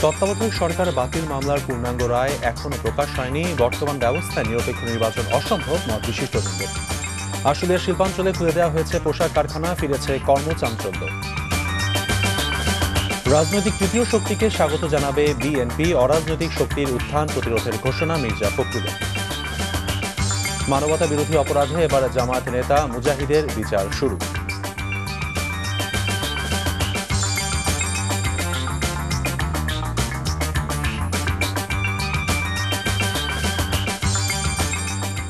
তত্ত্বাবধায়ক সরকার বাতিল মামলার পূর্ণাঙ্গ রায় এখনো প্রকাশ হয়নি। বর্তমান ব্যবস্থায় নিরপেক্ষ নির্বাচন অসম্ভব মত বিশিষ্টজনদের। আশুলিয়া শিল্পাঞ্চলে খুলে দেওয়া হয়েছে পোশাক কারখানা, ফিরেছে কর্মচাঞ্চল্য। রাজনৈতিক তৃতীয় শক্তিকে স্বাগত জানাবে বিএনপি, অরাজনৈতিক শক্তির উত্থান প্রতিরোধের ঘোষণা মির্জা ফখরুলের। মানবতা বিরোধী অপরাধে এবার জামায়াত নেতা মুজাহিদের বিচার শুরু।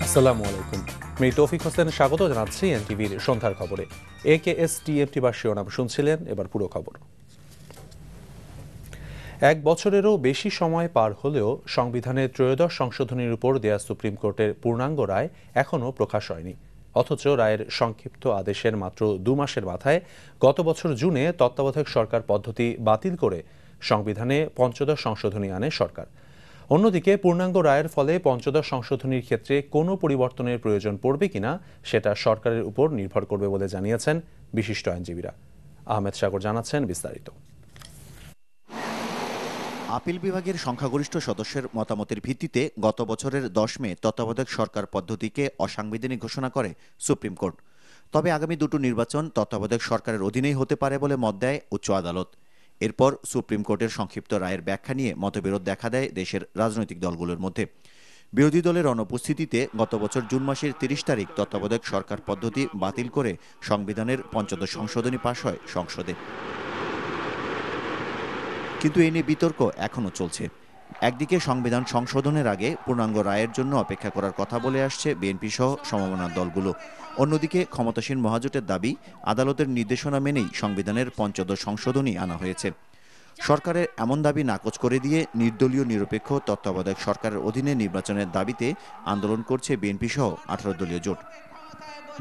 আসসালামু আলাইকুম। আমি তৌফিক হোসেন স্বাগত জানাচ্ছি এনটিভির সন্ধ্যার খবরে। AKS TFT বা শিরোনাম শুনছিলেন, এবার পুরো খবর। এক বছরেরও বেশি সময় পার হলেও সংবিধানের ত্রয়োদশ সংশোধনীর উপর দেয়া সুপ্রিম কোর্টের পূর্ণাঙ্গ রায় এখনও প্রকাশ হয়নি। অথচ রায়ের সংক্ষিপ্ত আদেশের মাত্র 2 মাসের মাথায় গত বছর জুনে তত্ত্বাবধায়ক সরকার পদ্ধতি বাতিল করে সংবিধানে পঞ্চদশ সংশোধনী আনে সরকার। অন্যদিকে পূর্ণাঙ্গ রায়ের ফলে পঞ্চদশ সংশোধনীর ক্ষেত্রে কোনো পরিবর্তনের প্রয়োজন পড়বে কিনা সেটা সরকারের উপর নির্ভর করবে বলে জানিয়েছেন বিশিষ্ট আইনজীবীরা। আহমেদ সাগর জানাচ্ছেন বিস্তারিত। আপিল বিভাগের সংখ্যাগরিষ্ঠ সদস্যের মতামতের ভিত্তিতে গত বছরের 10 মে তত্ত্বাবধায়ক সরকার পদ্ধতিকে অসাংবিধানিক ঘোষণা করে সুপ্রিম কোর্ট। তবে আগামী দুটো নির্বাচন তত্ত্বাবধায়ক সরকারের অধীনেই হতে পারে বলে মত দেয় উচ্চ আদালত। এরপর সুপ্রিম কোর্টের সংক্ষিপ্ত রায়ের ব্যাখ্যা নিয়ে মতবিরোধ দেখা দেয় দেশের রাজনৈতিক দলগুলোর মধ্যে। বিরোধী দলের অনুপস্থিতিতে গত বছর জুন মাসের 30 তারিখ তত্ত্বাবধায়ক সরকার পদ্ধতি বাতিল করে সংবিধানের পঞ্চদশ সংশোধনী পাশ হয় সংসদে। কিন্তু এ নিয়ে বিতর্ক এখনও চলছে। একদিকে সংবিধান সংশোধনের আগে পূর্ণাঙ্গ রায়ের জন্য অপেক্ষা করার কথা বলে আসছে বিএনপি সহ সমমনার দলগুলো। অন্যদিকে ক্ষমতাসীন মহাজোটের দাবি, আদালতের নির্দেশনা মেনেই সংবিধানের পঞ্চদশ সংশোধনী আনা হয়েছে। সরকারের এমন দাবি নাকচ করে দিয়ে নির্দলীয় নিরপেক্ষ তত্ত্বাবধায়ক সরকারের অধীনে নির্বাচনের দাবিতে আন্দোলন করছে বিএনপি সহ 18 দলীয় জোট।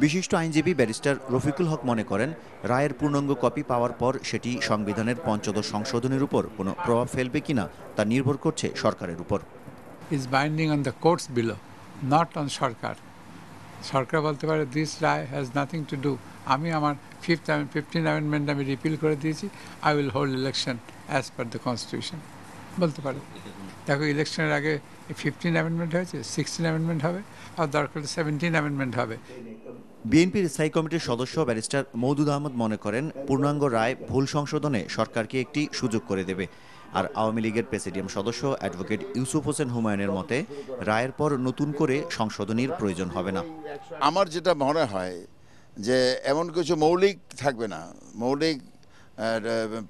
বিশিষ্ট আইনজীবী ব্যারিস্টার রফিকুল হক মনে করেন, রায়ের পূর্ণাঙ্গ কপি পাওয়ার পর সেটি সংবিধানের পঞ্চদশ সংশোধনীর উপর কোনো প্রভাব ফেলবে কিনা তা নির্ভর করছে সরকারের উপর। Is binding on the courts below, not on সরকার। সরকার বলতে পারে দিস রায় হ্যাজ নাথিং টু ডু, আমি আমার 15th অ্যামেন্ডমেন্ট আমি রিপিল করে দিয়েছি, I will hold election as per the constitution বলতে পারে। দেখো, ইলেকশনের আগে 15 অ্যামেন্ডমেন্ট হয়েছে, 16 অ্যামেন্ডমেন্ট হবে, আর দরকার 17 অ্যামেন্ডমেন্ট হবে। বিএনপির স্থায়ী কমিটির সদস্য ব্যারিস্টার মওদুদ আহমদ মনে করেন, পূর্ণাঙ্গ রায় ভুল সংশোধনে সরকারকে একটি সুযোগ করে দেবে। আর আওয়ামী লীগের প্রেসিডিয়াম সদস্য অ্যাডভোকেট ইউসুফ হোসেন হুমায়ুনের মতে, রায়ের পর নতুন করে সংশোধনীর প্রয়োজন হবে না। আমার যেটা মনে হয় যে এমন কিছু মৌলিক থাকবে না, মৌলিক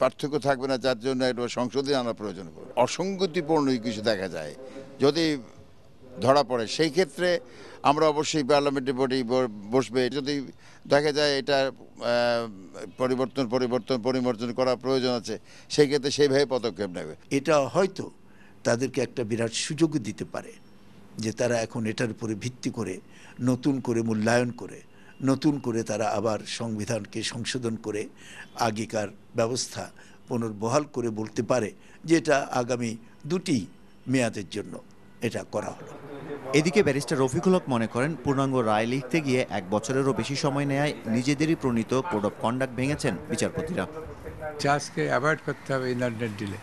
পার্থক্য থাকবে না যার জন্য একটা সংশোধনী আনার প্রয়োজন পড়বে। অসঙ্গতিপূর্ণ কিছু দেখা যায় যদি ধরা পড়ে, সেই ক্ষেত্রে আমরা অবশ্যই পার্লামেন্টারি বডি বসবে। যদি দেখা যায় এটা পরিবর্তন করার প্রয়োজন আছে, সেই ক্ষেত্রে সেইভাবে পদক্ষেপ নেবে। এটা হয়তো তাদেরকে একটা বিরাট সুযোগ দিতে পারে যে তারা এখন এটার উপরে ভিত্তি করে নতুন করে মূল্যায়ন করে নতুন করে তারা আবার সংবিধানকে সংশোধন করে আগেকার ব্যবস্থা পুনর্বহাল করে বলতে পারে যে এটা আগামী 2টি মেয়াদের জন্য এটা করা হলো। এদিকে ব্যারিস্টার রফিকুল হক মনে করেন, পূর্ণাঙ্গ রায় লিখতে গিয়ে 1 বছরেরও বেশি সময় নেয় নিজেদেরই প্রণীত কোড অফ কন্ডাক্ট ভেঙেছেন বিচারপতিরা। জাজকে অ্যাভয়েড করতে হবে ইনঅর্ডিনেট ডিলে।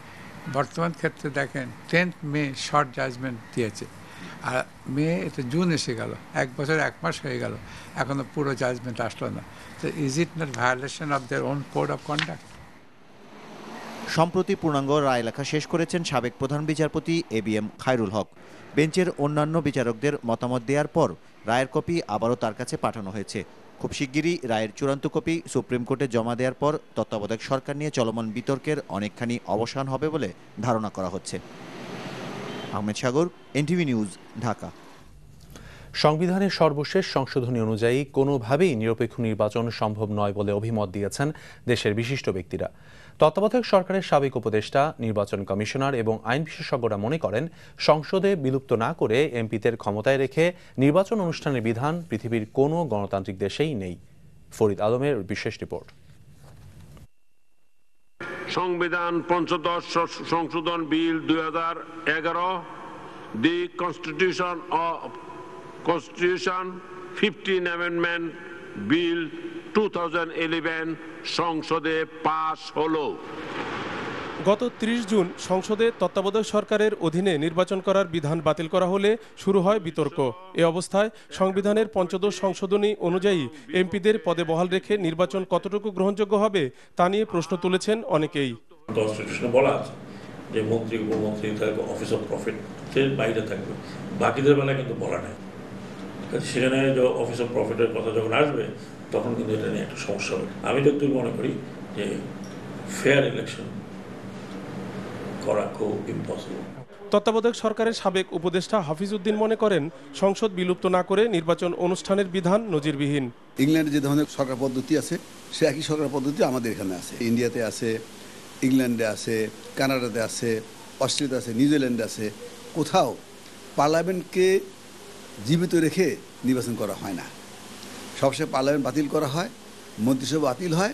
বর্তমান ক্ষেত্রে দেখেন 10th মে শর্ট জাজমেন্ট দিয়েছে, আর মে এটা জুন এসে গেল, 1 বছর 1 মাস হয়ে গেল, এখনো পুরো জাজমেন্ট আসলো না। তো is it not violation of their own code of conduct? সম্প্রতি পূর্ণাঙ্গ রায় লেখা শেষ করেছেন সাবেক প্রধান বিচারপতি ABM খায়রুল হক। বেঞ্চের অন্যান্য বিচারকদের মতামত দেওয়ার পর রায়ের কপি আবারও তার কাছে পাঠানো হয়েছে। খুব শিগগিরই রায়ের চূড়ান্ত কপি সুপ্রিম কোর্টে জমা দেওয়ার পর তত্ত্বাবধায়ক সরকার নিয়ে চলমান বিতর্কের অনেকখানি অবসান হবে বলে ধারণা করা হচ্ছে। আহমেদ সাগর, NTV নিউজ, ঢাকা। সংবিধানের সর্বশেষ সংশোধনী অনুযায়ী কোনোভাবেই নিরপেক্ষ নির্বাচন সম্ভব নয় বলে অভিমত দিয়েছেন দেশের বিশিষ্ট ব্যক্তিরা। তত্ত্বাবধায়ক সরকারের সাবেক উপদেষ্টা, নির্বাচন কমিশনার এবং আইন বিশেষজ্ঞরা মনে করেন, সংসদে বিলুপ্ত না করে এমপিদের ক্ষমতায় রেখে নির্বাচন অনুষ্ঠানের বিধান পৃথিবীর কোনো গণতান্ত্রিক দেশেই নেই। ফরিদ আলমের বিশেষ রিপোর্ট। সংবিধান পঞ্চদশ সংশোধন বিল 2011, দি কনস্টিটিউশন 15 অ্যামেন্ডমেন্ট বিল 2011 সংসদে পাশ হলো। গত ৩০ জুন সংসদে তত্ত্বাবধায়ক সরকারের অধীনে নির্বাচন করার বিধান বাতিল করা হলে শুরু হয় বিতর্ক। এ অবস্থায় সংবিধানের পঞ্চদশ সংশোধনী অনুযায়ী এমপিদের পদে বহাল রেখে নির্বাচন কতটুকু গ্রহণযোগ্য হবে তা নিয়ে প্রশ্ন তুলেছেন অনেকেই। কনস্টিটিউশনে বলা আছে যে মন্ত্রী উপমন্ত্রী অফিস অফ প্রফিটের বাইরে থাকবে, বাকিদের বেলায় কিন্তু বলা নেই। সেখানে অফিস অফ প্রফিটের কথা যখন আসবে তখন কিন্তু এটা নিয়ে একটা সমস্যা হবে। আমি যতটুকু মনে করি যে ফেয়ার ইলেকশন করা খুব ইম্পসিবল। তত্ত্বাবধায়ক সরকারের সাবেক উপদেষ্টা হাফিজ উদ্দিন মনে করেন সংসদ বিলুপ্ত না করে নির্বাচন অনুষ্ঠানের বিধান নজিরবিহীন। ইংল্যান্ডে যে ধরনের সরকার পদ্ধতি আছে সে একই সরকার পদ্ধতি আমাদের এখানে আছে, ইন্ডিয়াতে আছে, ইংল্যান্ডে আছে, কানাডাতে আছে, অস্ট্রেলিয়াতে আছে, নিউজিল্যান্ডে আছে। কোথাও পার্লামেন্টকে জীবিত রেখে নির্বাচন করা হয় না, সবসময় পার্লামেন্ট বাতিল করা হয়, মন্ত্রিসভা বাতিল হয়।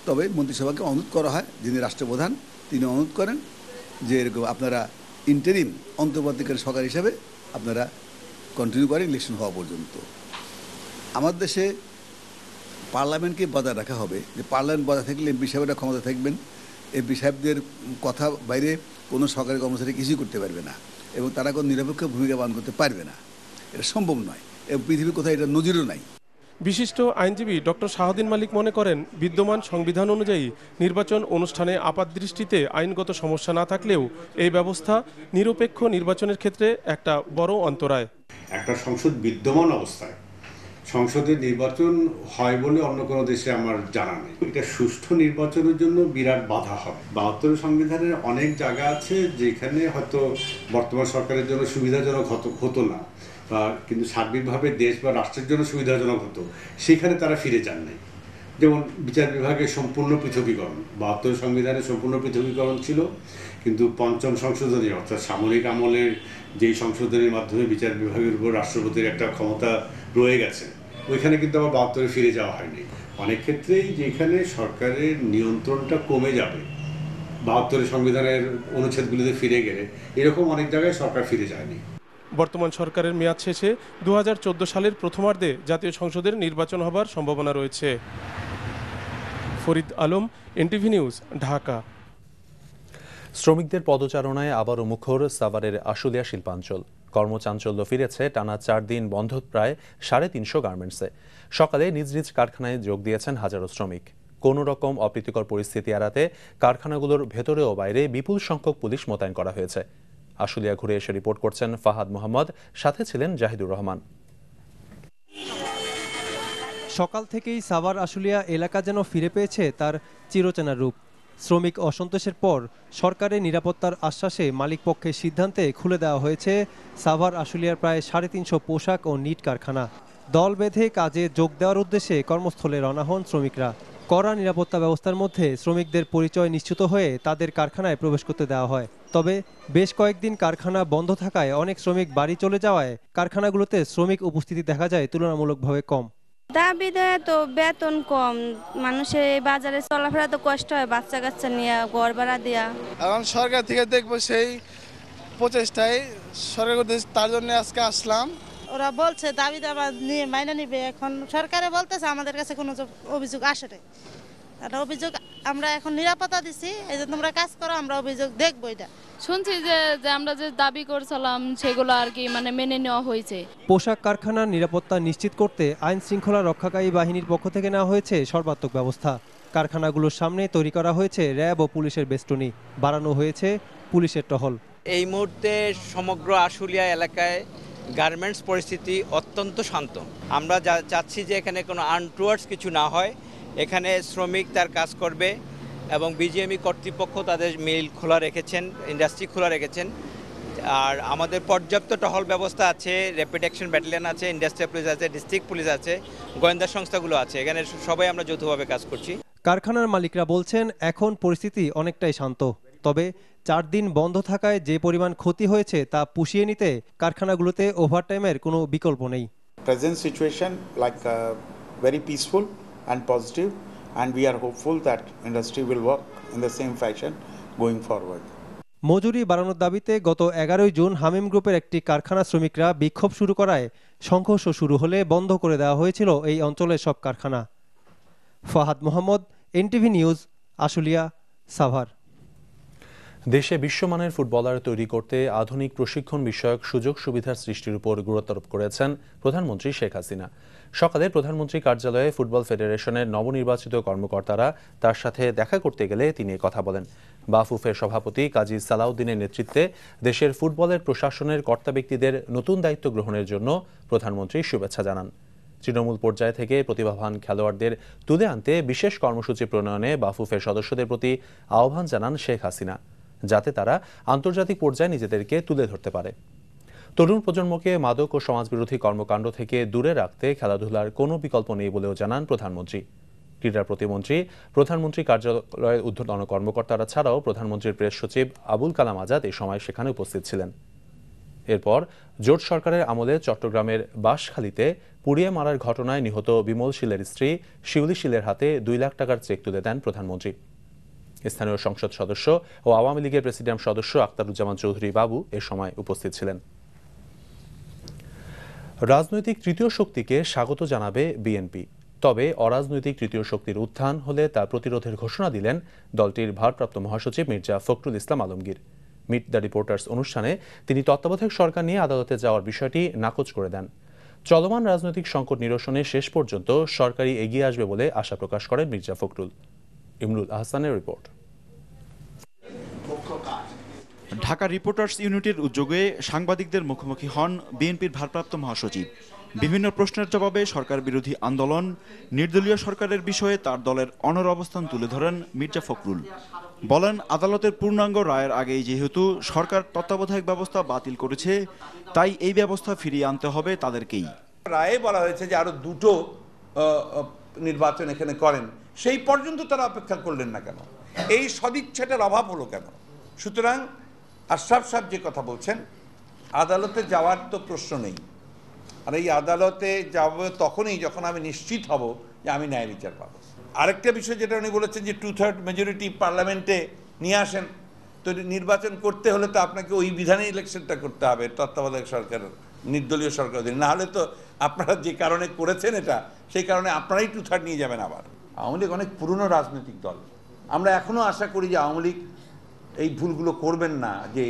তবে মন্ত্রিসভাকে অনুরোধ করা হয়, যিনি রাষ্ট্রপ্রধান তিনি অনুরোধ করেন যে এরকম আপনারা ইন্টারিম অন্তর্বর্তীকালীন সরকার হিসাবে আপনারা কন্টিনিউ করেন ইলেকশন হওয়া পর্যন্ত। আমাদের দেশে পার্লামেন্টকে বজায় রাখা হবে, যে পার্লামেন্ট বজায় থাকলে এমপি সাহেবরা ক্ষমতা থাকবেন, এমপি সাহেবদের কথা বাইরে কোনো সরকারি কর্মচারী কিছুই করতে পারবে না এবং তারা কোনো নিরপেক্ষ ভূমিকা পালন করতে পারবে না। এটা সম্ভব নয় এবং পৃথিবীর কোথাও এটা নজিরও নাই। বিশিষ্ট আইনজীবী ডক্টর শাহদ্দিন মালিক মনে করেন বিদ্যমান সংবিধান অনুযায়ী নির্বাচন অনুষ্ঠানে আপাতদৃষ্টিতে আইনগত সমস্যা না থাকলেও এই ব্যবস্থা নিরপেক্ষ নির্বাচনের ক্ষেত্রে একটা বড় অন্তরায়। একটা সংসদ বিদ্যমান অবস্থায় সংসদের নির্বাচন হয় বলে অন্য কোনো দেশে আমার জানা নেই। এটা সুষ্ঠু নির্বাচনের জন্য বিরাট বাধা হবে। ৭২ সংবিধানের অনেক জায়গা আছে যেখানে হয়তো বর্তমান সরকারের জন্য সুবিধাজনক হতো না, বা কিন্তু সার্বিকভাবে দেশ বা রাষ্ট্রের জন্য সুবিধাজনক হতো, সেখানে তারা ফিরে যান নাই। যেমন বিচার বিভাগের সম্পূর্ণ পৃথকীকরণ, ৭২ সংবিধানের সম্পূর্ণ পৃথকীকরণ ছিল, কিন্তু পঞ্চম সংশোধনী অর্থাৎ সামরিক আমলের যেই সংশোধনীর মাধ্যমে বিচার বিভাগের উপর রাষ্ট্রপতির একটা ক্ষমতা রয়ে গেছে, ওইখানে কিন্তু আবার ৭২ ফিরে যাওয়া হয়নি। অনেক ক্ষেত্রেই যেখানে সরকারের নিয়ন্ত্রণটা কমে যাবে ৭২ সংবিধানের অনুচ্ছেদগুলিতে ফিরে গেলে, এরকম অনেক জায়গায় সরকার ফিরে যায়নি। বর্তমান সরকারের মেয়াদ শেষে ২০১৪ সালের প্রথমার্ধে জাতীয় সংসদের নির্বাচন হবার সম্ভাবনা রয়েছে। Farid Alam, NTV news, Dhaka. শ্রমিকদের পদচারণায় আবারও মুখর সাভারের আশুলিয়া শিল্পাঞ্চল। কর্মচাঞ্চল্য ফিরেছে টানা 4 দিন বন্ধ প্রায় 350 গার্মেন্টসে। সকালে নিজ নিজ কারখানায় যোগ দিয়েছেন হাজারো শ্রমিক। কোনো রকম অপ্রীতিকর পরিস্থিতি এড়াতে কারখানাগুলোর ভেতরে ও বাইরে বিপুল সংখ্যক পুলিশ মোতায়েন করা হয়েছে। আশুলিয়া ঘুরে এসে রিপোর্ট করছেন ফাহাদ মোহাম্মদ, সাথে ছিলেন জাহিদুর রহমান। সকাল থেকেই সাভার আশুলিয়া এলাকা যেন ফিরে পেয়েছে তার চিরচেনা রূপ। শ্রমিক অসন্তোষের পর সরকারের নিরাপত্তার আশ্বাসে মালিক পক্ষের সিদ্ধান্তে খুলে দেওয়া হয়েছে সাভার আশুলিয়ার প্রায় 350 পোশাক ও নিট কারখানা। দল বেঁধে কাজে যোগ দেওয়ার উদ্দেশ্যে কর্মস্থলে রওনা হন শ্রমিকরা। কড়া নিরাপত্তা ব্যবস্থার মধ্যে শ্রমিকদের পরিচয় নিশ্চিত হয়ে তাদের কারখানায় প্রবেশ করতে দেওয়া হয়। তবে বেশ কয়েকদিন কারখানা বন্ধ থাকায় অনেক শ্রমিক বাড়ি চলে যাওয়ায় কারখানাগুলোতে শ্রমিক উপস্থিতি দেখা যায় তুলনামূলকভাবে কম। দাবি দেয় তো বেতন কম, মানুষের এই বাজারে চলাফেরা তো কষ্ট হয়, বাচ্চা কাচ্চা নিয়ে ঘর ভাড়া দেওয়া। এখন সরকার থেকে দেখবো সেই প্রচেষ্টায় সরকার, তার জন্য আজকে আসলাম। ওরা বলছে দাবি দাবা নিয়ে মাইনে নিবে, এখন সরকারে বলতেছে আমাদের কাছে কোনো অভিযোগ আসে নাই। অভিযোগ আমরা এখন নিরাপত্তা দিছি, এই যে তোমরা কাজ করো, আমরা অভিযোগ দেখবো। এটা শুনছি যে আমরা যে দাবি করছিলাম সেগুলো আর কি মেনে নেওয়া হয়েছে। পোশাক কারখানার নিরাপত্তা নিশ্চিত করতে আইন শৃঙ্খলা রক্ষাকারী বাহিনীর পক্ষ থেকে নেওয়া হয়েছে সর্বাত্মক ব্যবস্থা। কারখানাগুলোর সামনে তৈরি করা হয়েছে র্যাব ও পুলিশের বেষ্টনী, বাড়ানো হয়েছে পুলিশের টহল। এই মুহূর্তে সমগ্র আশুলিয়া এলাকায় গার্মেন্টস পরিস্থিতি অত্যন্ত শান্ত। আমরা চাচ্ছি যে এখানে কোনো আনটুয়ার্ডস কিছু না হয়, এখানে শ্রমিক তার কাজ করবে এবং বিজিএমই কর্তৃপক্ষ তাদের মিল খোলা রেখেছেন, ইন্ডাস্ট্রি খোলা রেখেছেন। আর আমাদের পর্যাপ্ত টহল ব্যবস্থা আছে, র্যাপিড অ্যাকশন ব্যাটালিয়ন আছে, ইন্ডাস্ট্রিয়াল পুলিশ আছে, ডিস্ট্রিক্ট পুলিশ আছে, গোয়েন্দা সংস্থাগুলো আছে। এখানে সবাই আমরা যৌথভাবে কাজ করছি। কারখানার মালিকরা বলছেন এখন পরিস্থিতি অনেকটাই শান্ত, তবে 4 দিন বন্ধ থাকায় যে পরিমাণ ক্ষতি হয়েছে তা পুষিয়ে নিতে কারখানাগুলোতে ওভারটাইমের কোনো বিকল্প নেই। Present situation like very peaceful and positive, and we are hopeful that industry will work in the same fashion going forward. মজুরি বাড়ানোর দাবিতে গত 11 জুন হামিম গ্রুপের একটি কারখানা শ্রমিকরা বিক্ষোভ শুরু করায় সংঘর্ষ শুরু হলে বন্ধ করে দেওয়া হয়েছিল এই অঞ্চলের সব কারখানা। Fahad Mohammad, NTV news, Ashulia, Savar. দেশে বিশ্বমানের ফুটবলার তৈরি করতে আধুনিক প্রশিক্ষণ বিষয়ক সুযোগ সুবিধার সৃষ্টির উপর গুরুত্বারোপ করেছেন প্রধানমন্ত্রী শেখ হাসিনা। সকালে প্রধানমন্ত্রী কার্যালয়ে ফুটবল ফেডারেশনের নবনির্বাচিত কর্মকর্তারা তার সাথে দেখা করতে গেলে তিনি কথা বলেন। বাফুফের সভাপতি কাজী সালাউদ্দিনের নেতৃত্বে দেশের ফুটবলের প্রশাসনের কর্তা ব্যক্তিদের নতুন দায়িত্ব গ্রহণের জন্য প্রধানমন্ত্রী শুভেচ্ছা জানান। তৃণমূল পর্যায় থেকে প্রতিভাবান খেলোয়াড়দের তুলে আনতে বিশেষ কর্মসূচি প্রণয়নে বাফুফের সদস্যদের প্রতি আহ্বান জানান শেখ হাসিনা, যাতে তারা আন্তর্জাতিক পর্যায়ে নিজেদেরকে তুলে ধরতে পারে। তরুণ প্রজন্মকে মাদক ও সমাজবিরোধী কর্মকাণ্ড থেকে দূরে রাখতে খেলাধুলার কোনো বিকল্প নেই বলেও জানান প্রধানমন্ত্রী। ক্রীড়া প্রতিমন্ত্রী, প্রধানমন্ত্রী কার্যালয়ের ঊর্ধ্বতন কর্মকর্তারা ছাড়াও প্রধানমন্ত্রীর প্রেস সচিব আবুল কালাম আজাদ এই সময় সেখানে উপস্থিত ছিলেন। এরপর জোট সরকারের আমলে চট্টগ্রামের বাঁশখালীতে পুড়িয়ে মারার ঘটনায় নিহত বিমল শীলের স্ত্রী শিউলি শীলের হাতে 2 লাখ টাকার চেক তুলে দেন প্রধানমন্ত্রী। স্থানীয় সংসদ সদস্য ও আওয়ামী লীগের প্রেসিডিয়াম সদস্য আখতারুজ্জামান চৌধুরী বাবু এ সময় উপস্থিত ছিলেন। রাজনৈতিক তৃতীয় শক্তিকে স্বাগত জানাবে বিএনপি, তবে অরাজনৈতিক তৃতীয় শক্তির উত্থান হলে তা প্রতিরোধের ঘোষণা দিলেন দলটির ভারপ্রাপ্ত মহাসচিব Mirza Fakhrul Islam Alamgir. Meet the reporters অনুষ্ঠানে তিনি তত্ত্বাবধায়ক সরকার নিয়ে আদালতে যাওয়ার বিষয়টি নাকচ করে দেন। চলমান রাজনৈতিক সংকট নিরসনে শেষ পর্যন্ত সরকারই এগিয়ে আসবে বলে আশা প্রকাশ করেন মির্জা ফখরুল। ইমরুল আহসানের রিপোর্ট। ঢাকা রিপোর্টার্স ইউনিটির উদ্যোগে সাংবাদিকদের মুখোমুখি হন বিএনপির ভারপ্রাপ্ত মহাসচিব। বিভিন্ন প্রশ্নের জবাবে সরকার বিরোধী আন্দোলন, নির্দলীয় সরকারের বিষয়ে তার দলের অনড় অবস্থান তুলে ধরেন মির্জা ফখরুল। বলেন, আদালতের পূর্ণাঙ্গ রায়ের আগেই যেহেতু সরকার তত্ত্বাবধায়ক ব্যবস্থা বাতিল করেছে, তাই এই ব্যবস্থা ফিরিয়ে আনতে হবে তাদেরকেই। রায়ে বলা হয়েছে যে আরো দুটো নির্বাচন এখানে করেন, সেই পর্যন্ত তারা অপেক্ষা করলেন না কেন? এই সদিচ্ছাটার অভাব হলো কেন? সুতরাং আশরাফ সাহেব যে কথা বলছেন, আদালতে যাওয়ার তো প্রশ্ন নেই। আর এই আদালতে যাব তখনই যখন আমি নিশ্চিত হব যে আমি ন্যায় বিচার পাবো। আরেকটা বিষয় যেটা উনি বলেছেন যে 2/3 মেজরিটি পার্লামেন্টে নিয়ে আসেন, তো নির্বাচন করতে হলে তো আপনাকে ওই বিধানে ইলেকশনটা করতে হবে তত্ত্বাবধায়ক সরকার, নির্দলীয় সরকার অধীনে। না হলে তো আপনারা যে কারণে করেছেন এটা, সেই কারণে আপনারাই 2/3 নিয়ে যাবেন। আবার আওয়ামী লীগ অনেক পুরনো রাজনৈতিক দল, আমরা এখনও আশা করি যে আওয়ামী লীগ এই ভুলগুলো করবেন না। যে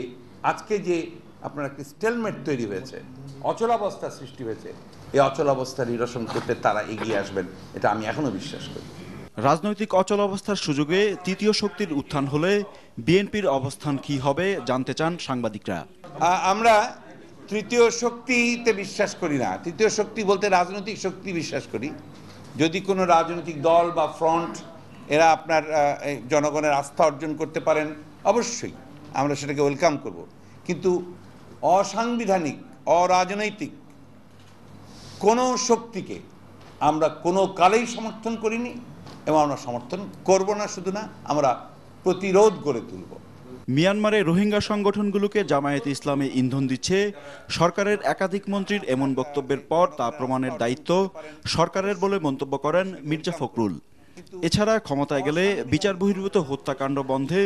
আজকে যে আপনার একটি স্টেলমেট তৈরি হয়েছে, অচলাবস্থা সৃষ্টি হয়েছে, এই অচলাবস্থা নিরসন করতে তারা এগিয়ে আসবেন, এটা আমি এখনো বিশ্বাস করি। রাজনৈতিক অচলাবস্থার সুযোগে তৃতীয় শক্তির উত্থান হলে বিএনপির অবস্থান কি হবে জানতে চান সাংবাদিকরা। আমরা তৃতীয় শক্তিতে বিশ্বাস করি না। তৃতীয় শক্তি বলতে রাজনৈতিক শক্তি বিশ্বাস করি। যদি কোনো রাজনৈতিক দল বা ফ্রন্ট এরা আপনার জনগণের আস্থা অর্জন করতে পারেন, অবশ্যই আমরা সেটাকে ওয়েলকাম করব। কিন্তু অসাংবিধানিক, অরাজনৈতিক কোনো শক্তিকে আমরা কোনো কালেই সমর্থন করিনি এবং আমরা সমর্থন করব না। শুধু না, আমরা প্রতিরোধ গড়ে তুলব। মিয়ানমারে রোহিঙ্গা সংগঠনগুলোকে জামায়াতে ইসলামে ইন্ধন দিচ্ছে সরকারের একাধিক মন্ত্রীর এমন বক্তব্যের পর তা প্রমাণের দায়িত্ব সরকারের বলে মন্তব্য করেন মির্জা ফখরুল। এছাড়া ক্ষমতায় গেলে বিচার বহির্ভূত হত্যাকাণ্ড বন্ধে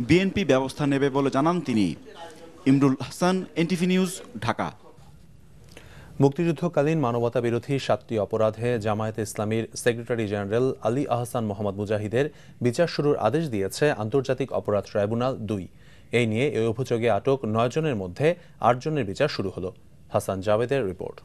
বিএনপি ব্যবস্থা নেবে বলে জানান তিনি। Imrul Ahsan, NTV news, Dhaka. মুক্তিযুদ্ধকালীন মানবতা বিরোধী 7টি অপরাধে জামায়াতে ইসলামীর সেক্রেটারি জেনারেল আলী আহসান মোহাম্মদ মুজাহিদের বিচার শুরুর আদেশ দিয়েছে আন্তর্জাতিক অপরাধ ট্রাইব্যুনাল 2। এই নিয়ে এই অভিযোগে আটক 9 জনের মধ্যে 8 জনের বিচার শুরু হলো। হাসান জাভেদের রিপোর্ট।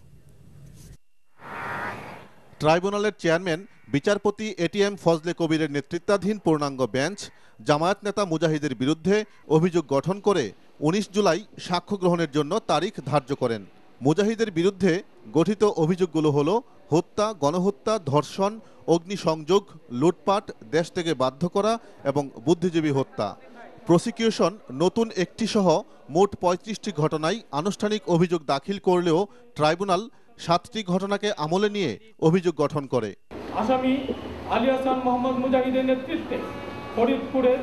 ট্রাইব্যুনালের চেয়ারম্যান বিচারপতি এটিএম ফজলে কবিরের নেতৃত্বাধীন পূর্ণাঙ্গ বেঞ্চ জামায়াত নেতা মুজাহিদের বিরুদ্ধে অভিযোগ গঠন করে 19 জুলাই সাক্ষ্য গ্রহণের জন্য তারিখ ধার্য করেন। মুজাহিদের বিরুদ্ধে গঠিত অভিযোগগুলো হলো হত্যা, গণহত্যা, ধর্ষণ, অগ্নিসংযোগ, লুটপাট, দেশ থেকে বাধ্য করা এবং বুদ্ধিজীবী হত্যা। প্রসিকিউশন নতুন একটি সহ মোট 35টি ঘটনায় আনুষ্ঠানিক অভিযোগ দাখিল করলেও ট্রাইব্যুনাল 7টি ঘটনাকে আমলে নিয়ে অভিযোগ গঠন করে। আসামি আলী আহসান মোহাম্মদ মুজাহিদের নেতৃত্বে ফরিদপুরের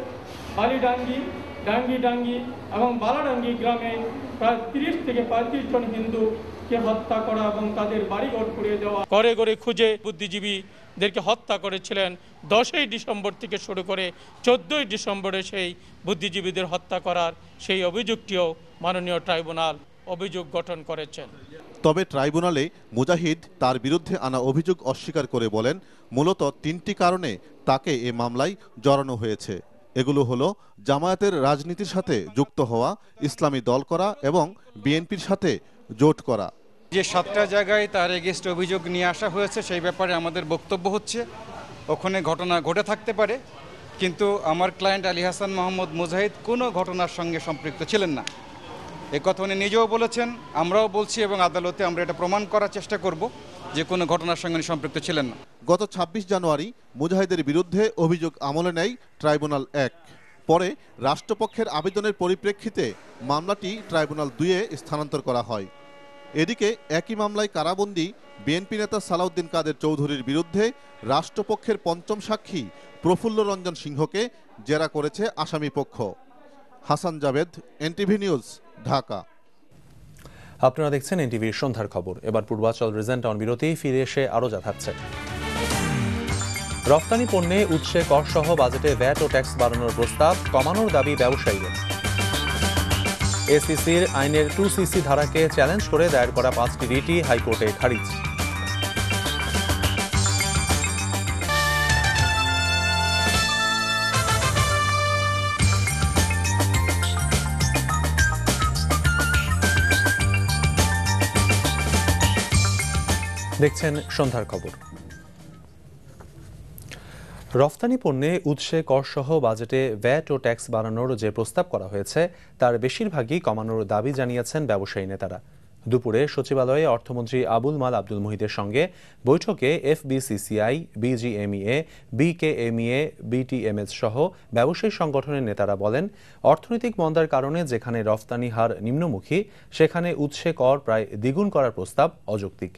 বালিডাঙ্গি, ডাঙ্গি এবং বালাডাঙ্গি গ্রামে প্রায় 30 থেকে 35 জন হিন্দুকে হত্যা করা এবং তাদের বাড়িঘর পুড়িয়ে দেওয়া, ঘরে ঘরে খুঁজে বুদ্ধিজীবীদেরকে হত্যা করেছিলেন। 10ই ডিসেম্বর থেকে শুরু করে 14ই ডিসেম্বরে সেই বুদ্ধিজীবীদের হত্যা করার সেই অভিযোগটিও মাননীয় ট্রাইব্যুনাল অভিযোগ গঠন করেছেন। তবে ট্রাইব্যুনালে মুজাহিদ তার বিরুদ্ধে আনা অভিযোগ অস্বীকার করে বলেন, মূলত 3টি কারণে তাকে এ মামলায় জড়ানো হয়েছে। এগুলো হলো জামায়াতের রাজনীতির সাথে যুক্ত হওয়া, ইসলামী দল করা এবং বিএনপির সাথে জোট করা। যে 7টা জায়গায় তার এগেইনস্ট অভিযোগ নিয়ে আসা হয়েছে সেই ব্যাপারে আমাদের বক্তব্য হচ্ছে ওখানে ঘটনা ঘটে থাকতে পারে, কিন্তু আমার ক্লায়েন্ট আলী হাসান মোহাম্মদ মুজাহিদ কোনো ঘটনার সঙ্গে সম্পৃক্ত ছিলেন না। এ কথা উনি নিজেও বলেছেন, আমরাও বলছি এবং আদালতে আমরা এটা প্রমাণ করার চেষ্টা করব যে কোনো ঘটনার সঙ্গে সম্পৃক্ত ছিলেন না। গত 26 জানুয়ারি মুজাহিদের বিরুদ্ধে অভিযোগ আমলে নেয় ট্রাইব্যুনাল 1। পরে রাষ্ট্রপক্ষের আবেদনের পরিপ্রেক্ষিতে মামলাটি ট্রাইব্যুনাল 2-এ স্থানান্তর করা হয়। এদিকে একই মামলায় কারাবন্দী বিএনপি নেতা সালাউদ্দিন কাদের চৌধুরীর বিরুদ্ধে রাষ্ট্রপক্ষের 5ম সাক্ষী প্রফুল্ল রঞ্জন সিংহকে জেরা করেছে আসামি পক্ষ। Hasan Javed, NTV news, Dhaka. আপনারা দেখছেন এনটিভির সন্ধ্যার খবর। এবার পূর্বাচল রিজেন্ট অন বিরতি, ফিরে এসে আরও যা থাকছে। রফতানি পণ্যে উৎসে কর সহ বাজেটে ভ্যাট ও ট্যাক্স বাড়ানোর প্রস্তাব, কমানোর দাবি ব্যবসায়ীদের। এসিসির আইনের 2CC ধারাকে চ্যালেঞ্জ করে দায়ের করা 5টি রিটই হাইকোর্টে খারিজ। দেখছেন সন্ধ্যার খবর। রফতানি পণ্যে উৎসে করসহ বাজেটে ভ্যাট ও ট্যাক্স বাড়ানোর যে প্রস্তাব করা হয়েছে তার বেশিরভাগই কমানোর দাবি জানিয়েছেন ব্যবসায়ী নেতারা। দুপুরে সচিবালয়ে অর্থমন্ত্রী আবুল মাল আব্দুল মুহিতের সঙ্গে বৈঠকে এফবিসিসিআই, বিজিএমইএ, বিকেএমইএ, বিটিএমএস সহ ব্যবসায়ী সংগঠনের নেতারা বলেন, অর্থনৈতিক মন্দার কারণে যেখানে রফতানি হার নিম্নমুখী সেখানে উৎসে কর প্রায় দ্বিগুণ করার প্রস্তাব অযৌক্তিক।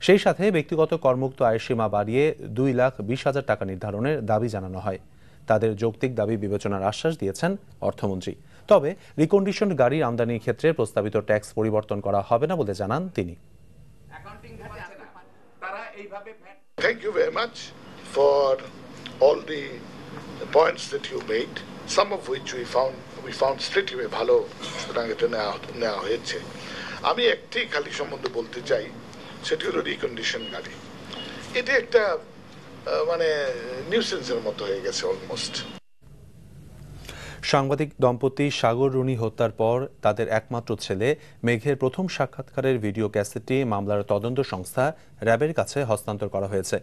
সেই সাথে ব্যক্তিগত করমুক্ত আয়ের সীমা বাড়িয়ে 2,20,000 টাকা নির্ধারণের দাবি জানানো হয়। তাদের যৌক্তিক দাবি বিবেচনার আশ্বাস দিয়েছেন অর্থমন্ত্রী। তবে রিকন্ডিশনড গাড়ির আমদানির ক্ষেত্রে প্রস্তাবিত ট্যাক্স পরিবর্তন করা হবে না বলে জানান তিনি। Thank you very much for all the points that you made, some of which we found straight away ভালো, সুতরাং এটা নেওয়া হয়েছে। আমি একটি খালি সম্বন্ধে বলতে চাই, সেটি হলো রিকন্ডিশন গাড়ি। এটা একটা মানে নিউসেন্সের মতো হয়ে গেছে অলমোস্ট। সাংবাদিক দম্পতি সাগর রুনি হত্যার পর তাদের একমাত্র ছেলে মেঘের প্রথম সাক্ষাৎকারের ভিডিও ক্যাসেটটি মামলার তদন্ত সংস্থা র্যাবের কাছে হস্তান্তর করা হয়েছে।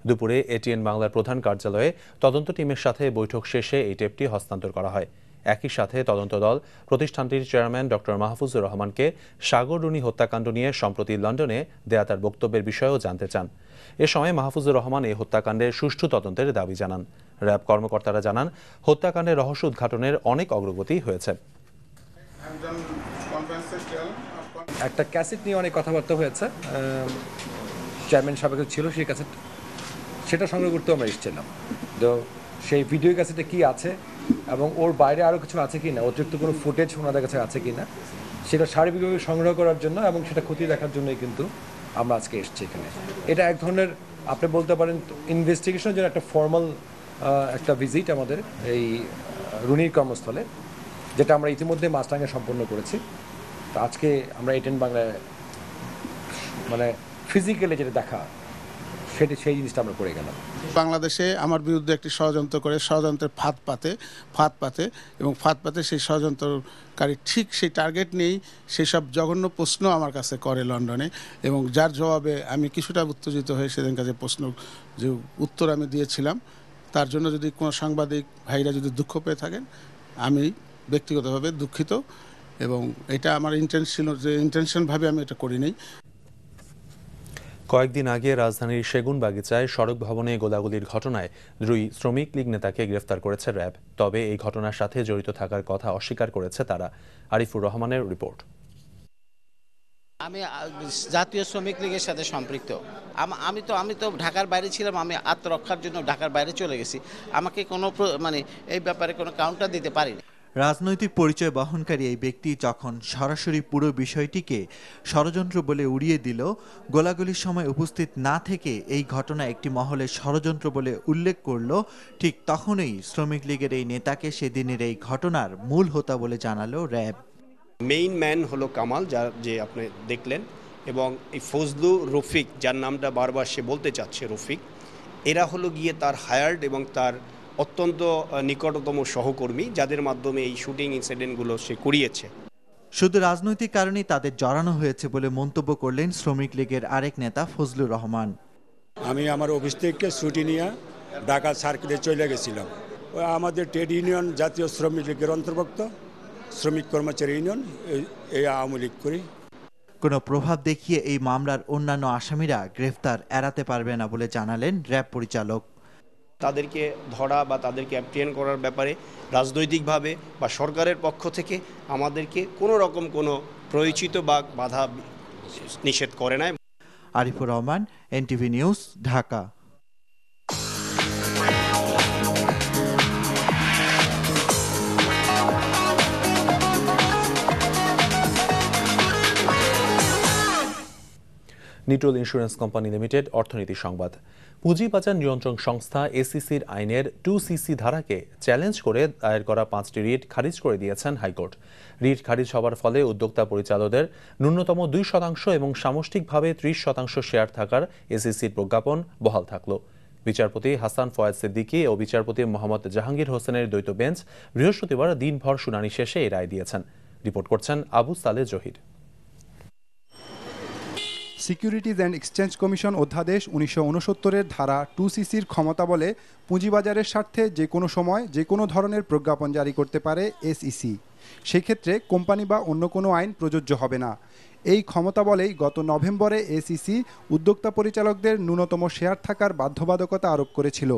দুপুরে এটিএন বাংলার প্রধান কার্যালয়ে তদন্ত টিমের সাথে বৈঠক শেষে এই টেপটি হস্তান্তর করা হয়। একই সাথে তদন্ত দল প্রতিষ্ঠানটির চেয়ারম্যান ডক্টর মাহফুজুর রহমানকে সাগর রুনি হত্যাকাণ্ড নিয়ে সম্প্রতি লন্ডনে দেয়া তার বক্তব্যের বিষয়েও জানতে চান। এ সময় মাহফুজুর রহমান এই হত্যাকাণ্ডের সুষ্ঠু তদন্তের দাবি জানান। র্যাব কর্মকর্তারা জানান, হত্যাকাণ্ডের রহস্য উদ্ঘাটনের অনেক অগ্রগতি হয়েছে। একটা ক্যাসেট নিয়ে অনেক কথাবার্তা হয়েছে, চেয়ারম্যান সাহেব ছিল সেই ক্যাসেট, সেটা সংগ্রহ করতেও আমরা এসেছিলাম। তো সেই ভিডিও ক্যাসেটে কি আছে এবং ওর বাইরে আরও কিছু আছে কি না, অতিরিক্ত কোনো ফুটেজ ওনাদের কাছে আছে কি না, সেটা সার্বিকভাবে সংগ্রহ করার জন্য এবং সেটা খতিয়ে দেখার জন্যই কিন্তু আমরা আজকে এসেছি এখানে। এটা এক ধরনের আপনি বলতে পারেন ইনভেস্টিগেশনের জন্য একটা ফর্মাল একটা ভিজিট আমাদের এই রুনির কর্মস্থলে, যেটা আমরা ইতিমধ্যে মাছরাঙে সম্পন্ন করেছি। তো আজকে আমরা এটিএন বাংলায় মানে ফিজিক্যালি যেটা দেখা সেই জিনিসটা আমরা করে গেলাম। বাংলাদেশে আমার বিরুদ্ধে একটি ষড়যন্ত্র করে ষড়যন্ত্রের ফাঁদ পাতে এবং ফাঁদ পাতে সেই ষড়যন্ত্রকারী ঠিক সেই টার্গেট নেই, সেই সব জঘন্য প্রশ্ন আমার কাছে করে লন্ডনে, এবং যার জবাবে আমি কিছুটা উত্তেজিত হয়ে সেদিনকার যে প্রশ্ন যে উত্তর আমি দিয়েছিলাম, তার জন্য যদি কোনো সাংবাদিক ভাইরা যদি দুঃখ পেয়ে থাকেন, আমি ব্যক্তিগতভাবে দুঃখিত, এবং এটা আমার ইন্টেনশনভাবে আমি এটা করিনি। কয়েকদিন আগে রাজধানীর সেগুনবাগিচায় সড়ক ভবনে গোলাগুলির ঘটনায় 2 শ্রমিক লীগ নেতাকে গ্রেফতার করেছে র্যাব। তবে এই ঘটনার সাথে জড়িত থাকার কথা অস্বীকার করেছে তারা। আরিফুর রহমানের রিপোর্ট। আমি জাতীয় শ্রমিক লীগের সাথে সম্পৃক্ত। আমি তো ঢাকার বাইরে ছিলাম, আমি আত্মরক্ষার জন্য ঢাকার বাইরে চলে গেছি। আমাকে কোনো মানে এই ব্যাপারে কোনো কাউন্টার দিতে পারিনি। রাজনৈতিক পরিচয় বহনকারী এই ব্যক্তি যখন সরাসরি পুরো বিষয়টিকে ষড়যন্ত্র বলে উড়িয়ে দিল, গোলাগুলির সময় উপস্থিত না থেকে এই ঘটনা একটি মহলের ষড়যন্ত্র বলে উল্লেখ করল, ঠিক তখনই শ্রমিক লীগের এই নেতাকে সেদিনের এই ঘটনার মূল হোতা বলে জানালো র্যাব। মেইন ম্যান হলো কামাল, যে আপনি দেখলেন, এবং এই ফজলু, রফিক, যার নামটা বারবার সে বলতে চাচ্ছে রফিক, এরা হলো গিয়ে তার হায়ার্ড এবং তার অত্যন্ত নিকটতম সহকর্মী, যাদের মাধ্যমে এই শুটিং ইনসিডেন্টগুলো সে করিয়েছে। শুধু রাজনৈতিক কারণেই তাদের জড়ানো হয়েছে বলে মন্তব্য করলেন শ্রমিক লীগের আরেক নেতা ফজলুর রহমান। আমি আমার অফিস থেকে ছুটি নিয়ে ঢাকা সার্কিটে চলে গেছিলাম। আমাদের ট্রেড ইউনিয়ন জাতীয় শ্রমিক লীগের অন্তর্ভুক্ত, শ্রমিক কর্মচারী ইউনিয়ন, এই আওয়ামী লীগ করি। কোনো প্রভাব দেখিয়ে এই মামলার অন্যান্য আসামিরা গ্রেফতার এড়াতে পারবে না বলে জানালেন র্যাব পরিচালক। তাদেরকে ধরা বা তাদেরকে অ্যাপ্রিহেন্ড করার ব্যাপারে রাজনৈতিকভাবে বা সরকারের পক্ষ থেকে আমাদেরকে কোনো রকম কোনো প্রয়োজিত বা বাধা নিষেধ করে নাই। Arifur Rahman, NTV news, Dhaka. Nitol insurance company limited অর্থনীতি সংবাদ। পুঁজিবাজার নিয়ন্ত্রণ সংস্থা এসিসির আইনের 2CC ধারাকে চ্যালেঞ্জ করে দায়ের করা 5টি রিট খারিজ করে দিয়েছেন হাইকোর্ট। রিট খারিজ হওয়ার ফলে উদ্যোক্তা পরিচালকদের ন্যূনতম 2% এবং সামষ্টিকভাবে 30% শেয়ার থাকার এসিসির প্রজ্ঞাপন বহাল থাকল। বিচারপতি হাসান ফয়েজ সিদ্দিকী ও বিচারপতি মোহাম্মদ জাহাঙ্গীর হোসেনের দ্বৈত বেঞ্চ বৃহস্পতিবার দিনভর শুনানি শেষে এই রায় দিয়েছেন। রিপোর্ট করছেন আবু সালে Zahir. Securities and exchange commission অধ্যাদেশ 1969-এর ধারা 2CCর ক্ষমতা বলে পুঁজিবাজারের স্বার্থে যে কোনো সময় যে কোনো ধরনের প্রজ্ঞাপন জারি করতে পারে এসইসি। সেক্ষেত্রে কোম্পানি বা অন্য কোনো আইন প্রযোজ্য হবে না। এই ক্ষমতা বলেই গত নভেম্বরে এসইসি উদ্যোক্তা পরিচালকদের ন্যূনতম শেয়ার থাকার বাধ্যবাধকতা আরোপ করেছিল।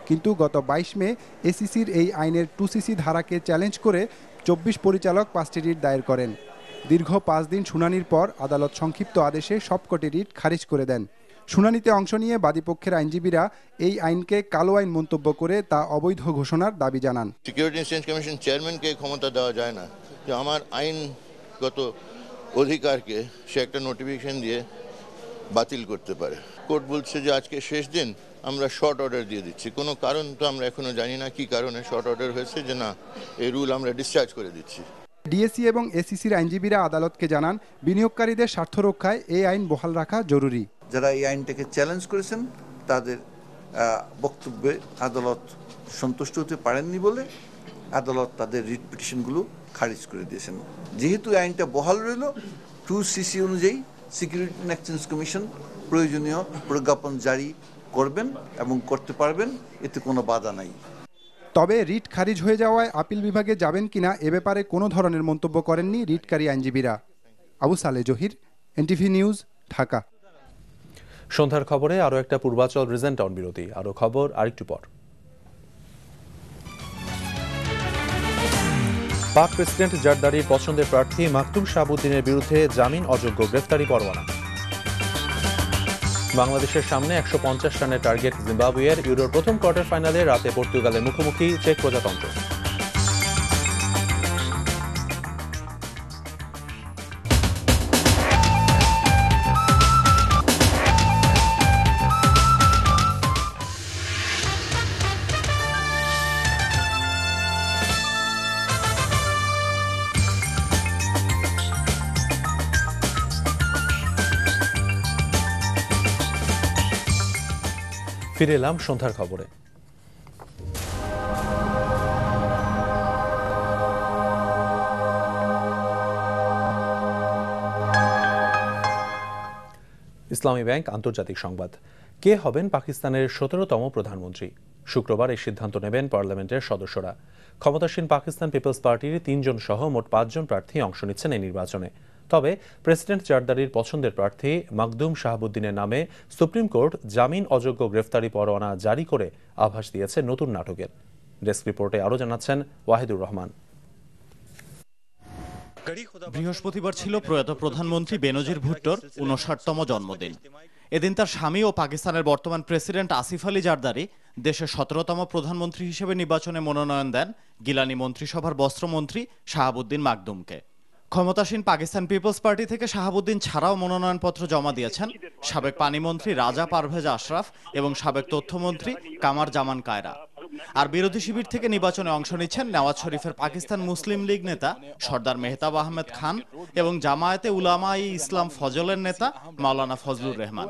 কিন্তু গত 22 মে এসইসির এই আইনের 2CC ধারাকে চ্যালেঞ্জ করে 24 পরিচালক 5টি রিট দায়ের করেন। দীর্ঘ 5 দিন শুনানির পর আদালত সংক্ষিপ্ত আদেশে সবকটি রিট খারিজ করে দেন। শুনানিতে অংশ নিয়ে বাদীপক্ষের আইনজীবীরা এই আইনকে কালো আইন মন্তব্য করে তা অবৈধ ঘোষণার দাবি জানান। সিকিউরিটি এক্সচেঞ্জ কমিশন চেয়ারম্যানকে ক্ষমতা দেওয়া যায় না যে আমার আইনগত অধিকারকে সে একটা নোটিফিকেশন দিয়ে বাতিল করতে পারে। কোর্ট বলছে যে আজকে শেষ দিন, আমরা শর্ট অর্ডার দিয়ে দিচ্ছি। কোনো কারণ তো আমরা এখনো জানি না কি কারণে শর্ট অর্ডার হয়েছে, যে না এই রুল আমরা ডিসচার্জ করে দিচ্ছি। ডিএসি এবং এসইসির আইনজীবীরা আদালতকে জানান, বিনিয়োগকারীদের স্বার্থ রক্ষায় এই আইন বহাল রাখা জরুরি। যারা এই আইনটাকে চ্যালেঞ্জ করেছেন তাদের বক্তব্যে আদালত সন্তুষ্ট হতে পারেননি বলে আদালত তাদের রিট পিটিশনগুলো খারিজ করে দিয়েছেন। যেহেতু আইনটা বহাল রইল, 2CC অনুযায়ী সিকিউরিটি অ্যান্ড এক্সচেঞ্জ কমিশন প্রয়োজনীয় প্রজ্ঞাপন জারি করবেন এবং করতে পারবেন, এতে কোনো বাধা নাই। তবে রিট খারিজ হয়ে যাওয়ায় আপিল বিভাগে যাবেন কিনা এ ব্যাপারে কোনো ধরনের মন্তব্য করেননি রিটকারী আইনজীবীরা। আবু সালে জহির, এনটিভি নিউজ, ঢাকা। সন্ধ্যার খবরে আরও একটা পূর্বাচল রিজেন্ট টাউন বিরতি। আরও খবর আরেকটু পর। পাক প্রেসিডেন্ট জারদারির পছন্দের প্রার্থী মাকতুম শাহাবুদ্দিনের বিরুদ্ধে জামিন অযোগ্য গ্রেফতারি পরোয়ানা। বাংলাদেশের সামনে 150 রানের টার্গেট জিম্বাবুয়ের। ইউরোর প্রথম কোয়ার্টার ফাইনালে রাতে পর্তুগালের মুখোমুখি চেক প্রজাতন্ত্র। ফিরে এলাম সন্ধ্যার খবরে। ইসলামী ব্যাংক আন্তর্জাতিক সংবাদ। কে হবেন পাকিস্তানের 17তম প্রধানমন্ত্রী? শুক্রবার এই সিদ্ধান্ত নেবেন পার্লামেন্টের সদস্যরা। ক্ষমতাসীন পাকিস্তান পিপলস পার্টির 3 জন সহ মোট 5 জন প্রার্থী অংশ নিচ্ছেন এই নির্বাচনে। তবে প্রেসিডেন্ট জারদারির পছন্দের প্রার্থী মাকদুম শাহাবুদ্দিনের নামে সুপ্রিম কোর্ট জামিন অযোগ্য গ্রেফতারি পরোয়ানা জারি করে আভাস দিয়েছে নতুন নাটকের। ডেস্ক রিপোর্টে আরও জানাচ্ছেন ওয়াহিদুর রহমান। বৃহস্পতিবার ছিল প্রয়াত প্রধানমন্ত্রী বেনজির ভুট্টোর 59তম জন্মদিন। এদিন তার স্বামী ও পাকিস্তানের বর্তমান প্রেসিডেন্ট আসিফ আলী জারদারি দেশের 17তম প্রধানমন্ত্রী হিসেবে নির্বাচনে মনোনয়ন দেন গিলানি মন্ত্রিসভার বস্ত্রমন্ত্রী শাহাবুদ্দিন মাকদুমকে। ক্ষমতাসীন পাকিস্তান পিপলস পার্টি থেকে শাহাবুদ্দিন ছাড়াও মনোনয়নপত্র জমা দিয়েছেন সাবেক পানিমন্ত্রী রাজা পারভেজ আশরাফ এবং সাবেক তথ্যমন্ত্রী কামার জামান কায়রা। আর বিরোধী শিবির থেকে নির্বাচনে অংশ নিচ্ছেন নওয়াজ শরীফের পাকিস্তান মুসলিম লীগ নেতা সর্দার মেহতাব আহমেদ খান এবং জামায়াতে উলামায়ে ইসলাম ফজলের নেতা মাওলানা ফজলুর রহমান।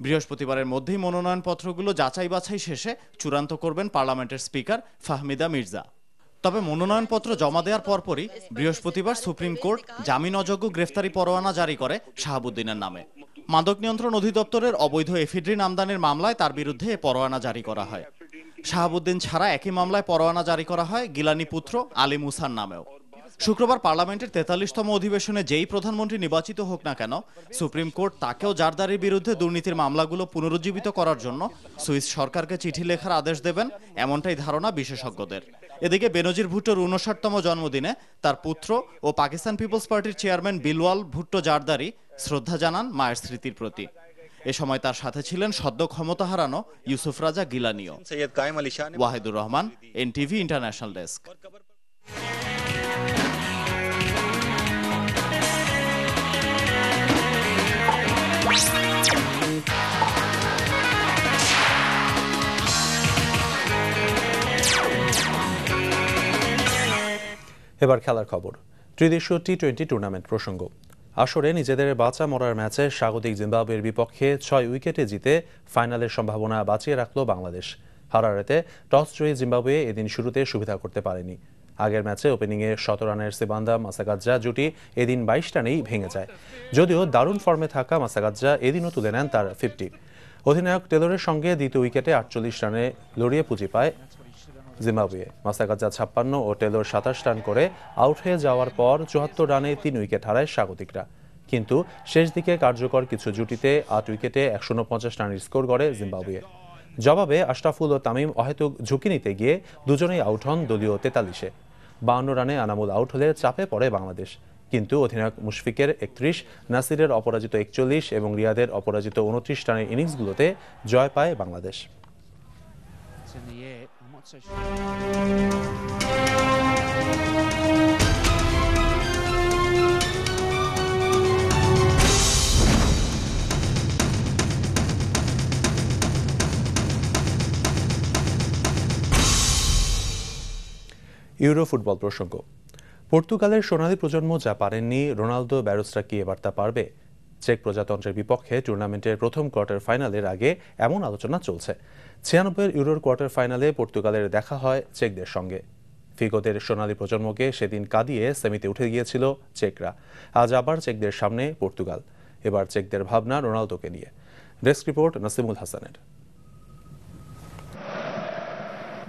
বৃহস্পতিবারের মধ্যেই মনোনয়নপত্রগুলো যাচাই বাছাই শেষে চূড়ান্ত করবেন পার্লামেন্টের স্পিকার ফাহমিদা মির্জা। তবে মনোনয়নপত্র জমা দেওয়ার পরপরই বৃহস্পতিবার সুপ্রিম কোর্ট জামিন অযোগ্য গ্রেফতারি পরোয়ানা জারি করে শাহাবুদ্দিনের নামে। মাদক নিয়ন্ত্রণ অধিদপ্তরের অবৈধ এফিড্রিন আমদানির মামলায় তার বিরুদ্ধে এ পরোয়ানা জারি করা হয়। শাহাবুদ্দিন ছাড়া একই মামলায় পরোয়ানা জারি করা হয় গিলানি পুত্র আলী মুসার নামেও। শুক্রবার পার্লামেন্টের 43তম অধিবেশনে যেই প্রধানমন্ত্রী নির্বাচিত হোক না কেন, সুপ্রিম কোর্ট তাকেও জারদারির বিরুদ্ধে দুর্নীতির মামলাগুলো পুনরুজ্জীবিত করার জন্য সুইস সরকারকে চিঠি লেখার আদেশ দেবেন, এমনটাই ধারণা বিশেষজ্ঞদের। এদিকে বেনজির ভুট্টোর 59তম জন্মদিনে তার পুত্র ও পাকিস্তান পিপলস পার্টির চেয়ারম্যান বিলওয়াল ভুট্টো জারদারি শ্রদ্ধা জানান মায়ের স্মৃতির প্রতি। এ সময় তার সাথে ছিলেন সদ্য ক্ষমতা হারানো ইউসুফ রাজা গিলানিও। Wahidur Rahman, NTV international desk. এবার খেলার খবর। ত্রিদেশীয় টি-20 টুর্নামেন্ট প্রসঙ্গ। আসরে নিজেদের বাঁচা মরার ম্যাচে স্বাগতিক জিম্বাবুয়ের বিপক্ষে 6 উইকেটে জিতে ফাইনালের সম্ভাবনা বাঁচিয়ে রাখল বাংলাদেশ। হারারেতে টস জয়ী জিম্বাবুয়ে এদিন শুরুতে সুবিধা করতে পারেনি। আগের ম্যাচে ওপেনিংয়ে 17 রানের সেবান্দা মাসাগাজ্জা জুটি এদিন 22 রানেই ভেঙে যায়। যদিও দারুণ ফর্মে থাকা মাসাগাজ্জা এদিনও তুলে নেন তার 50। অধিনায়ক টেলরের সঙ্গে দ্বিতীয় উইকেটে 48 রানে লড়িয়ে পুঁজি পায় জিম্বাবুয়ে। মাসাগাজ্জা 56 ও টেলর 27 রান করে আউট হয়ে যাওয়ার পর 74 রানে 3 উইকেট হারায় স্বাগতিকরা। কিন্তু শেষ দিকে কার্যকর কিছু জুটিতে 8 উইকেটে 149 রানের স্কোর করে জিম্বাবুয়ে। জবাবে আশরাফুল ও তামিম অহেতুক ঝুঁকি নিতে গিয়ে দুজনেই আউট হন দলীয় 43-এ। 52 রানে আনামুল আউট হলে চাপে পড়ে বাংলাদেশ। কিন্তু অধিনায়ক মুশফিকের 31, নাসিরের অপরাজিত 41 এবং রিয়াদের অপরাজিত 29 রানের ইনিংসগুলোতে জয় পায় বাংলাদেশ। ইউরো ফুটবল প্রসঙ্গ। পর্তুগালের সোনালী প্রজন্ম যা পারেননি, রোনালদো ব্যারোসরা কি এবার তা পারবে? চেক প্রজাতন্ত্রের বিপক্ষে টুর্নামেন্টের প্রথম কোয়ার্টার ফাইনালের আগে এমন আলোচনা চলছে। 96 ইউরোর কোয়ার্টার ফাইনালে পর্তুগালের দেখা হয় চেকদের সঙ্গে। ফিগোদের সোনালী প্রজন্মকে সেদিন কাঁদিয়ে সেমিতে উঠে গিয়েছিল চেকরা। আজ আবার চেকদের সামনে পর্তুগাল। এবার চেকদের ভাবনা রোনালদোকে নিয়ে। ডেস্ক রিপোর্ট নাসিমুল হাসানের।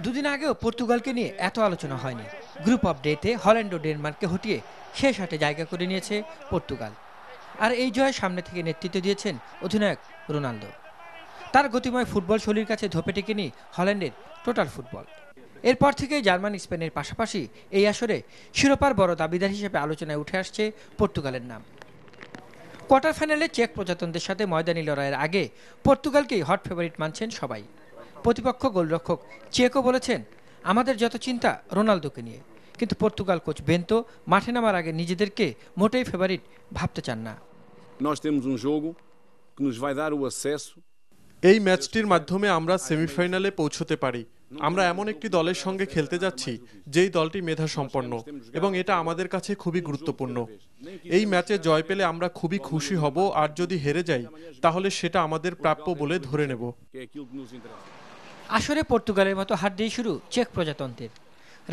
দুদিন আগেও পর্তুগালকে নিয়ে এত আলোচনা হয়নি। গ্রুপ অফ ডেতে হল্যান্ড ও ডেনমার্ককে হটিয়ে শেষ আটে জায়গা করে নিয়েছে পর্তুগাল। আর এই জয়ের সামনে থেকে নেতৃত্ব দিয়েছেন অধিনায়ক রোনালদো। তার গতিময় ফুটবল শৈলীর কাছে ধোপে টেকেনি হল্যান্ডের টোটাল ফুটবল। এরপর থেকেই জার্মান, স্পেনের পাশাপাশি এই আসরে শিরোপার বড় দাবিদার হিসেবে আলোচনায় উঠে আসছে পর্তুগালের নাম। কোয়ার্টার ফাইনালে চেক প্রজাতন্ত্রের সাথে ময়দানি লড়াইয়ের আগে পর্তুগালকেই হট ফেভারিট মানছেন সবাই। প্রতিপক্ষ গোলরক্ষক চেকও বলেছেন, আমাদের যত চিন্তা রোনালদোকে নিয়ে। কিন্তু পর্তুগাল কোচ বেন্তো মাঠে নামার আগে নিজেদেরকে মোটেই ফেভারিট ভাবতে চান না। এই ম্যাচটির মাধ্যমে আমরা সেমিফাইনালে পৌঁছতে পারি। আমরা এমন একটি দলের সঙ্গে খেলতে যাচ্ছি যেই দলটি মেধা সম্পন্ন এবং এটা আমাদের কাছে খুবই গুরুত্বপূর্ণ। এই ম্যাচে জয় পেলে আমরা খুবই খুশি হব, আর যদি হেরে যাই তাহলে সেটা আমাদের প্রাপ্য বলে ধরে নেব। আসরে পর্তুগালের মতো হার দিয়ে শুরু চেক প্রজাতন্ত্রের।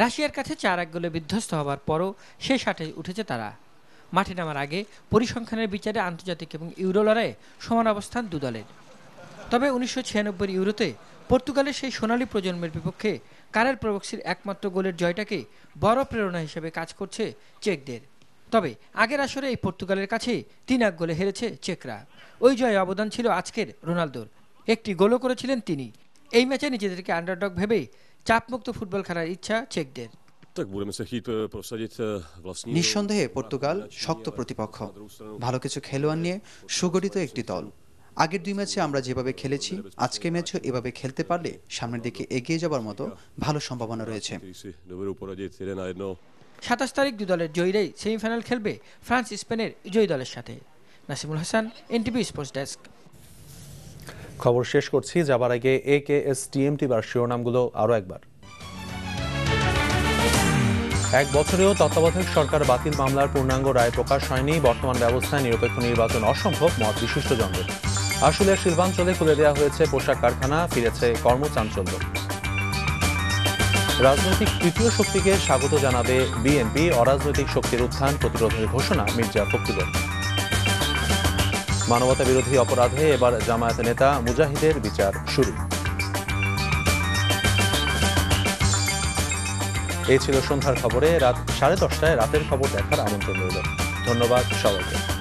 রাশিয়ার কাছে 4-1 গোলে বিধ্বস্ত হবার পরও শেষ আটে উঠেছে তারা। মাঠে নামার আগে পরিসংখ্যানের বিচারে আন্তর্জাতিক এবং ইউরো লড়াইয়ে সমান অবস্থান দু দলের। তবে 1996 ইউরোতে পর্তুগালের সেই সোনালী প্রজন্মের বিপক্ষে কারেল প্রবক্সির একমাত্র গোলের জয়টাকে বড় প্রেরণা হিসেবে কাজ করছে চেকদের। তবে আগের আসরে এই পর্তুগালের কাছে 3-1 গোলে হেরেছে চেকরা। ওই জয়ে অবদান ছিল আজকের রোনালদোর। একটি গোলও করেছিলেন তিনি। এই ম্যাচে নিজেদেরকে আন্ডারডগ ভেবেই চাপমুক্ত ফুটবল খেলার ইচ্ছা চেকদের। নিঃসন্দেহে পর্তুগাল শক্ত প্রতিপক্ষ, ভালো কিছু খেলোয়াড় নিয়ে সুগঠিত একটি দল। আগের 2 ম্যাচে আমরা যেভাবে খেলেছি, আজকে ম্যাচও এভাবে খেলতে পারলে সামনের দিকে এগিয়ে যাবার মতো ভালো সম্ভাবনা রয়েছে। 27 তারিখ দু দলের জয়ীরাই সেমিফাইনাল খেলবে ফ্রান্স, স্পেনের জয়ী দলের সাথে। Nasimul Hasan, NTV sports desk. খবর শেষ করছি, যাবার আগে AKS TMT শিরোনামগুলো আরও একবার। এক বছরেও তত্ত্বাবধায়ক সরকার বাতিল মামলার পূর্ণাঙ্গ রায় প্রকাশ হয়নি। বর্তমান ব্যবস্থায় নিরপেক্ষ নির্বাচন অসম্ভব, মত বিশিষ্টজনদের। আশুলিয়ার শিল্পাঞ্চলে খুলে দেওয়া হয়েছে পোশাক কারখানা, ফিরেছে কর্মচাঞ্চল্য। রাজনৈতিক তৃতীয় শক্তিকে স্বাগত জানাবে বিএনপি, অরাজনৈতিক শক্তির উত্থান প্রতিরোধের ঘোষণা মির্জা ফখরুলের। মানবতা বিরোধী অপরাধে এবার জামায়াত নেতা মুজাহিদের বিচার শুরু। এই ছিল সন্ধ্যার খবরে। রাত 10:30টায় রাতের খবর দেখার আমন্ত্রণ রইল। ধন্যবাদ সবাইকে।